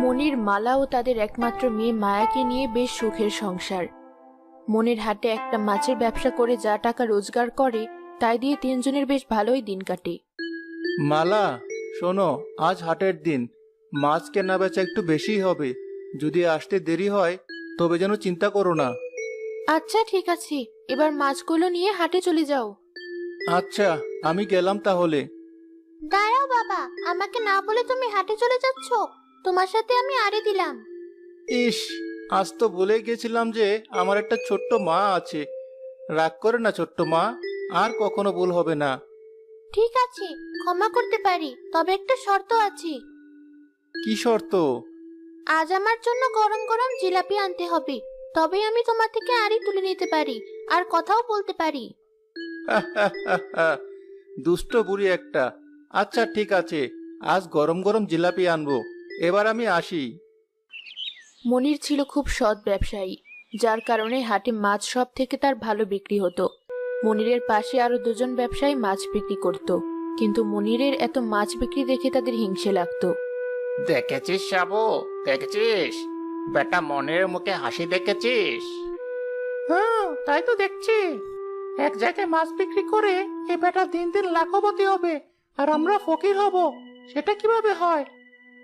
মনির, মালা ও তাদের একমাত্র মেয়ে মায়াকে নিয়ে বেশ সুখের সংসার। মনির হাটে একটা মাছের ব্যবসা করে যা টাকা রোজগার করে তাই দিয়ে তিনজনের বেশ ভালোই দিন কাটে। মালা, শোনো, আজ হাটের দিন, মাছ কেনা বেচা একটু বেশিই হবে। যদি আসতে দেরি হয় তবে যেন চিন্তা করো না। আচ্ছা ঠিক আছে, এবার মাছগুলো নিয়ে হাটে চলে যাও। আচ্ছা, আমি গেলাম তাহলে। দাঁড়াও বাবা, আমাকে না বলে তুমি হাটে চলে যাচ্ছ? তোমার সাথে আমি আড়ি দিলাম। ইস, আজ তো ভুলে গেছিলাম যে আমার একটা ছোট্ট মা আছে। রাগ করে না ছোট্ট মা, আর কখনো ভুল হবে না। ঠিক আছে, ক্ষমা করতে পারি, তবে একটা শর্ত আছে। কি শর্ত? আজ আমার জন্য গরম গরম জিলাপি আনতে হবে, তবে আমি তোমার থেকে আড়ি তুলে নিতে পারি আর কথাও বলতে পারি। দুষ্ট বুড়ি একটা। আচ্ছা ঠিক আছে, আজ গরম গরম জিলাপি আনবো। এবার আমি আসি। মনির ছিল খুব সৎ ব্যবসায়ী, যার কারণে হাটে মাছ সব থেকে তার ভালো বিক্রি হতো। মনিরের পাশে আরো দুজন ব্যবসায়ী মাছ বিক্রি করত, কিন্তু মনিরের এত মাছ বিক্রি দেখে তাদের হিংসে লাগতো। দেখেছিস সাবু, দেখেছিস? বেটা মনের মুখে হাসি দেখেছিস? হ্যাঁ, তাই তো দেখছি। এক জায়গায় মাছ বিক্রি করে এ বেটা দিন দিন লাখপতি হবে, আর আমরা ফকির হব। সেটা কিভাবে হয়?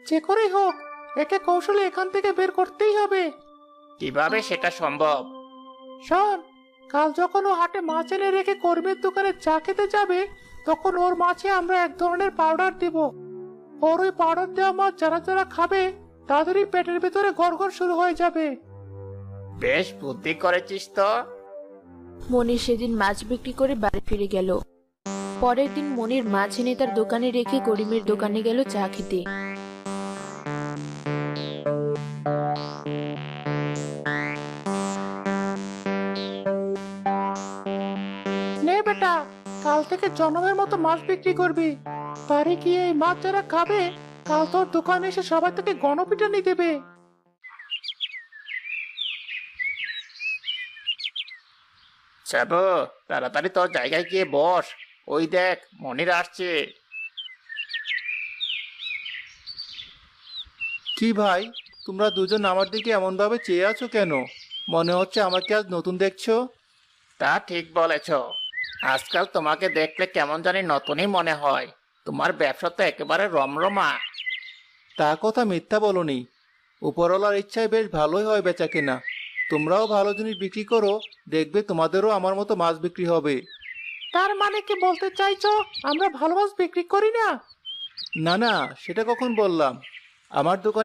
যে করেই হোক, একে কৌশলে এখান থেকে বের করতেই হবে। কিভাবে সেটা সম্ভব? শোন, কাল যখন ও হাটে মাছ এনে রেখে কর্মীর দোকানে চা খেতে যাবে, তখন ওর মাছে আমরা এক ধরনের পাউডার দিব। ওর ওই পাউডার দেওয়া মাছ যারা যারা খাবে, তাদেরই পেটের ভেতরে গড়গড় শুরু হয়ে যাবে। বেশ বুদ্ধি করেছিস তো। মনির সেদিন মাছ বিক্রি করে বাড়ি ফিরে গেল। পরের দিন মনির মাছ এনে তার দোকানে রেখে করিমের দোকানে গেল চা খেতে। নে বেটা, কাল থেকে জনমের মতো মাছ বিক্রি করবি। বাড়ি গিয়ে এই মাছ যারা খাবে, কাল তোর দোকানে এসে সবাই থেকে গণপিটানি দেবে। সাবু, তাড়াতাড়ি তোর জায়গায় গিয়ে বস। ওই দেখ, মনির আসছে। কি ভাই, তোমরা দুজন আমার দিকে এমন ভাবে চেয়ে আছো কেন? মনে হচ্ছে আমাকে আজ নতুন দেখছো। তা ঠিক বলেছ। আজকাল তোমাকে দেখলে কেমন জানি নতুনই মনে হয়। তোমার ব্যবসা তো একেবারে রমরমা। তা কথা মিথ্যা বলনি। উপরওয়ালার ইচ্ছায় বেশ ভালোই হয় বেচা কেনা। তোমরাও ভালো জিনিস বিক্রি করো, দেখবে তোমাদেরও আমার মতো মাছ বিক্রি হবে। তার মানে কি বলতে চাইছো আমরা ভালো মাছ বিক্রি করি না? না না, সেটা কখন বললাম? আমার দোকানে